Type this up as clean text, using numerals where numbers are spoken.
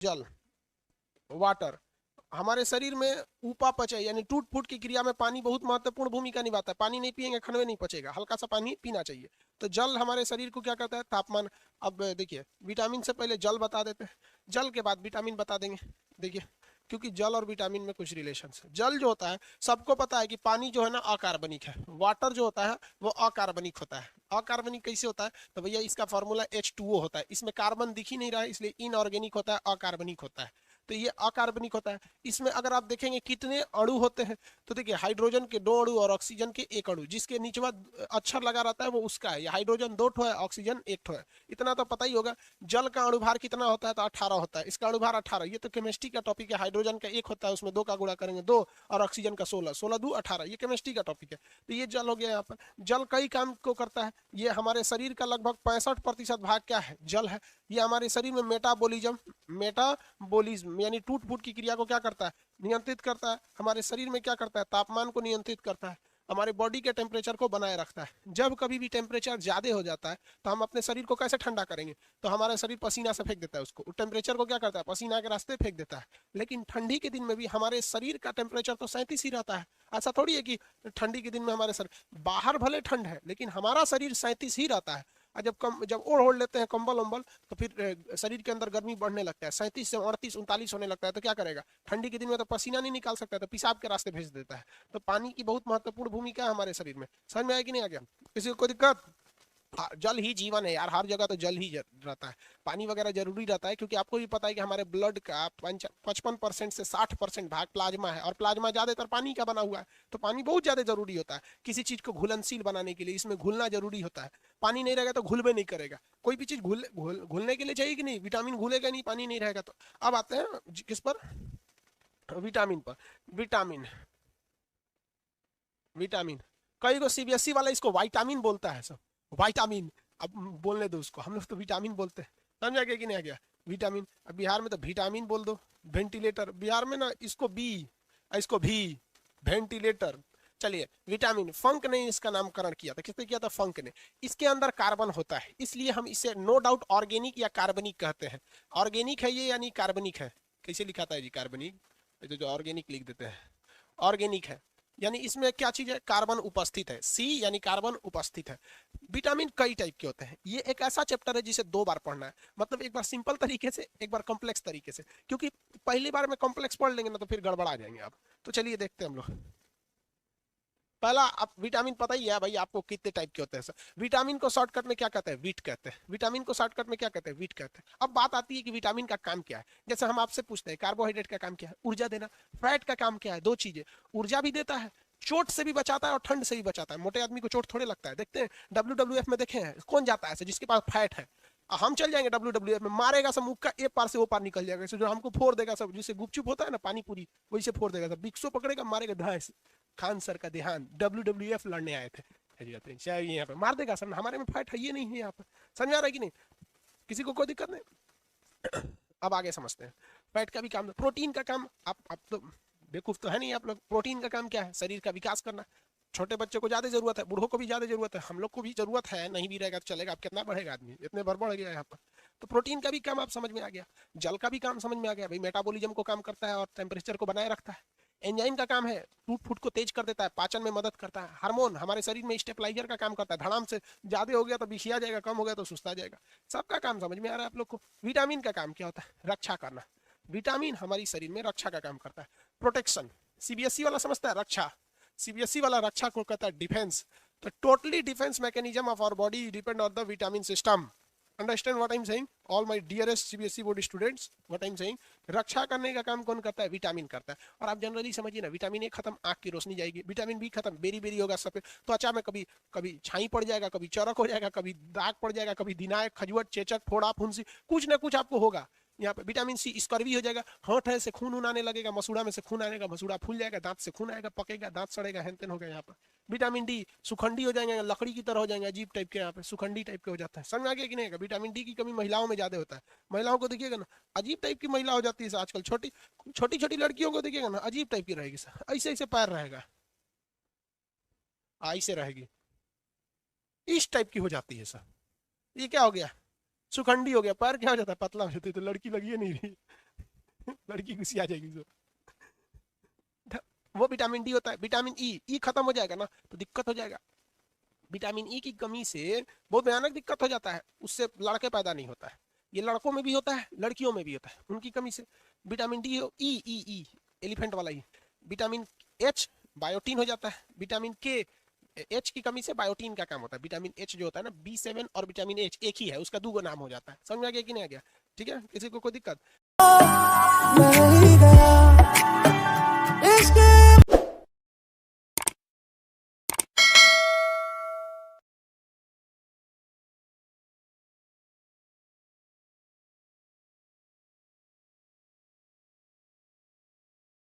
जल, वाटर। हमारे शरीर में उपापचय यानी टूट फूट की क्रिया में पानी बहुत महत्वपूर्ण भूमिका निभाता है। पानी नहीं पिएंगे खनवे नहीं पचेगा, हल्का सा पानी पीना चाहिए। तो जल हमारे शरीर को क्या करता है, तापमान। अब देखिए विटामिन से पहले जल बता देते हैं, जल के बाद विटामिन बता देंगे। देखिए क्योंकि जल और विटामिन में कुछ रिलेशन है। जल जो होता है सबको पता है कि पानी जो है ना अकार्बनिक है, वाटर जो होता है वो अकार्बनिक होता है। अकार्बनिक कैसे होता है, तो भैया इसका फॉर्मूला H2O होता है, इसमें कार्बन दिख ही नहीं रहा है इसलिए इनऑर्गेनिक होता है, अकार्बनिक होता है। तो ये अकार्बनिक होता है। इसमें अगर आप देखेंगे कितने अणु होते हैं, तो देखिए हाइड्रोजन के 2 अणु और ऑक्सीजन के 1 अणु, जिसके नीचवा अक्षर लगा रहता है वो उसका है। हाइड्रोजन 2 ठो है, ऑक्सीजन 1 ठो है, इतना तो पता ही होगा। जल का अणुभार कितना होता है, तो 18 होता है, इसका अणुभार 18। ये तो केमिस्ट्री का टॉपिक है। हाइड्रोजन का 1 होता है, उसमें 2 का गुणा करेंगे 2, और ऑक्सीजन का 16, 16 2 18, ये केमिस्ट्री का टॉपिक है। तो ये जल हो गया। यहाँ पर जल कई काम को करता है। ये हमारे शरीर का लगभग 65% भाग क्या है, जल है। ये हमारे शरीर में मेटाबॉलिज्म यानी टूट फूट की क्रिया को क्या करता है, नियंत्रित करता है। हमारे शरीर में क्या करता है, तापमान को नियंत्रित करता है, हमारे बॉडी के टेम्परेचर को बनाए रखता है। जब कभी भी टेम्परेचर ज्यादा हो जाता है तो हम अपने शरीर को कैसे ठंडा करेंगे, तो हमारा शरीर पसीना से फेंक देता है उसको, टेम्परेचर को क्या करता है, पसीना के रास्ते फेंक देता है। लेकिन ठंडी के दिन में भी हमारे शरीर का टेम्परेचर तो 37 ही रहता है। ऐसा थोड़ी है कि ठंडी के दिन में हमारे शरीर, बाहर भले ठंड है लेकिन हमारा शरीर 37 ही रहता है। और जब ओढ़ लेते हैं कंबल उम्बल तो फिर शरीर के अंदर गर्मी बढ़ने लगता है, 37 से 38 39 होने लगता है। तो क्या करेगा, ठंडी के दिन में तो पसीना नहीं निकाल सकता, तो पेशाब के रास्ते भेज देता है। तो पानी की बहुत महत्वपूर्ण भूमिका है हमारे शरीर में। समझ में आया कि नहीं आ गया, किसी को कोई दिक्कत? हाँ, जल ही जीवन है यार, हर जगह तो जल ही रहता है। पानी वगैरह जरूरी रहता है, क्योंकि आपको भी पता है कि हमारे ब्लड का 55% से 60% भाग प्लाज्मा है, और प्लाज्मा ज्यादातर पानी का बना हुआ है। तो पानी बहुत ज्यादा जरूरी होता है किसी चीज को घुलनशील बनाने के लिए, इसमें घुलना जरूरी होता है। पानी नहीं रहेगा तो घुलबे नहीं करेगा। कोई भी चीज घुलने के लिए चाहिए कि नहीं, विटामिन घुलेगा नहीं, पानी नहीं रहेगा तो। अब आते हैं किस पर, विटामिन पर। विटामिन, विटामिन, कई को सीबीएसई वाला इसको विटामिन बोलता है सब, विटामिन। अब बोलने दो उसको, हम लोग तो विटामिन बोलते हैं। समझ आ गया कि नहीं आ गया, विटामिन। अब बिहार में तो विटामिन बोल दो। वेंटिलेटर बिहार में ना, इसको बी, इसको भी, वेंटिलेटर। चलिए, विटामिन, फंक ने इसका नामकरण किया था। किसने किया था, फंक ने। इसके अंदर कार्बन होता है, इसलिए हम इसे नो डाउट ऑर्गेनिक या कार्बनिक कहते हैं। ऑर्गेनिक है ये यानी कार्बनिक है। कैसे लिखाता है जी, कार्बनिक, जो ऑर्गेनिक लिख देते हैं, ऑर्गेनिक है यानी इसमें क्या चीज है, कार्बन उपस्थित है। सी यानी कार्बन उपस्थित है। विटामिन कई टाइप के होते हैं। ये एक ऐसा चैप्टर है जिसे 2 बार पढ़ना है, मतलब एक बार सिंपल तरीके से, एक बार कॉम्प्लेक्स तरीके से, क्योंकि पहली बार में कॉम्प्लेक्स पढ़ लेंगे ना तो फिर गड़बड़ा जाएंगे आप। तो चलिए देखते हैं हम लोग। पहला, आप विटामिन पता ही है भाई आपको कितने टाइप के होते हैं सर। विटामिन को शॉर्टकट में क्या कहते हैं, वीट कहते हैं। विटामिन को शॉर्टकट में क्या कहते हैं, वीट कहते हैं। अब बात आती है कि विटामिन का काम क्या है। जैसे हम आपसे पूछते हैं कार्बोहाइड्रेट का काम क्या है, ऊर्जा देना। फैट का काम क्या है, 2 चीजें, ऊर्जा भी देता है, चोट से भी बचाता है और ठंड से भी बचाता है। मोटे आदमी को चोट थोड़े लगता है, देखते हैं WWF में देखे हैं कौन जाता है जिसके पास फैट है। हम चल जाएंगे WWF में, मारेगा सब, मुक्का ए पार से वो पार निकल जाएगा, जो हमको फोड़ देगा सब, जिससे गुपचुप होता है ना पानी पूरी, वैसे फोड़ देगा सब। बिक्सो पकड़ेगा मारेगा धास। खान सर का देहान, WWF लड़ने आए थे, यहाँ पे मार देगा सर। हमारे में फाइट है, ये नहीं है यहाँ पर। समझ आ रहा है कि नहीं, किसी को कोई दिक्कत नहीं? अब आगे समझते हैं। फैट का भी काम, प्रोटीन का काम, आप तो बेवकूफ तो है नहीं आप लोग। प्रोटीन का काम क्या है, शरीर का विकास करना। छोटे बच्चों को ज्यादा जरूरत है, बूढ़ों को भी ज्यादा जरूरत है, हम लोग को भी जरूरत है, नहीं भी रहेगा तो चलेगा। अब कितना बढ़ेगा आदमी, इतने भर बढ़ गया यहाँ पर। तो प्रोटीन का भी काम आप समझ में आ गया। जल का भी काम समझ में आ गया भाई, मेटाबॉलिज्म को काम करता है और टेम्परेचर को बनाए रखता है। एंजाइम का काम है, टूट फूट को तेज कर देता है, पाचन में मदद करता है। हार्मोन हमारे शरीर में स्टेबलाइजर का काम करता है, धड़ाम से ज्यादा हो गया तो बिखिया जाएगा, कम हो गया तो सुस्ता जाएगा। सबका काम समझ में आ रहा है आप लोग को। विटामिन का काम क्या होता है, रक्षा करना। विटामिन हमारी शरीर में रक्षा का काम करता है। प्रोटेक्शन, सीबीएसई वाला समझता है रक्षा, सीबीएसई वाला रक्षा को कहता है डिफेंस। तो totally defence mechanism of our body depend on the vitamin system. Understand what I am saying, all my dearest CBSE board students, what I am saying. रक्षा करने का काम कौन करता है, विटामिन करता है। और आप जनरली समझिए ना, विटामिन ए खत्म, आंख की रोशनी जाएगी। विटामिन बी खत्म, बेरी बेरी होगा सब पे, त्वचा में कभी कभी छाई पड़ जाएगा, कभी चरक हो जाएगा, कभी दाग पड़ जाएगा, कभी दिनायक, खजुआत, चेचक, फोड़ा, फुंसी, कुछ ना कुछ आपको होगा। यहाँ पे विटामिन सी, स्कर्वी हो जाएगा, होंठ है से खून उन आने लगेगा, मसूड़ा में से खून आएगा, मसूड़ा फूल जाएगा, दांत से खून आएगा, पकेगा, दांत सड़ेगा, हेन हो गया यहाँ पर। विटामिन डी, सुखंडी हो जाएंगे, लकड़ी की तरह हो जाएंगे, अजीब टाइप के, यहाँ पे सुखंडी टाइप के हो जाता है। समझ में आ गया कि नहीं? विटामिन डी की कमी महिलाओं में ज्यादा होता है। महिलाओं को देखिएगा ना, अजीब टाइप की महिला हो जाती है आजकल। छोटी छोटी छोटी लड़कियों को देखिएगा ना, अजीब टाइप की रहेगी सर, ऐसे ऐसे पैर रहेगा, ऐसे रहेगी, इस टाइप की हो जाती है सर। ये क्या हो गया, सुखंडी हो गया, पैर क्या हो जाता है, पतला हो जाती है, तो लड़की लगी नहीं रही। लड़की गुस्सी आ जाएगी उसको। वो विटामिन डी होता है। विटामिन ई, ई खत्म हो जाएगा ना तो दिक्कत हो जाएगा। विटामिन ई की कमी से बहुत भयानक दिक्कत हो जाता है, उससे लड़के पैदा नहीं होता है। ये लड़कों में भी होता है, लड़कियों में भी होता है, उनकी कमी से। विटामिन डी हो, ई ई ई एलिफेंट वाला ई। विटामिन एच बायोटीन हो जाता है। विटामिन के, एच की कमी से बायोटीन का काम होता है। विटामिन एच जो होता है ना, B7 और विटामिन एच एक ही है, उसका दो नाम हो जाता है। समझ में आ गया कि नहीं आ गया? ठीक है, किसी को कोई दिक्कत?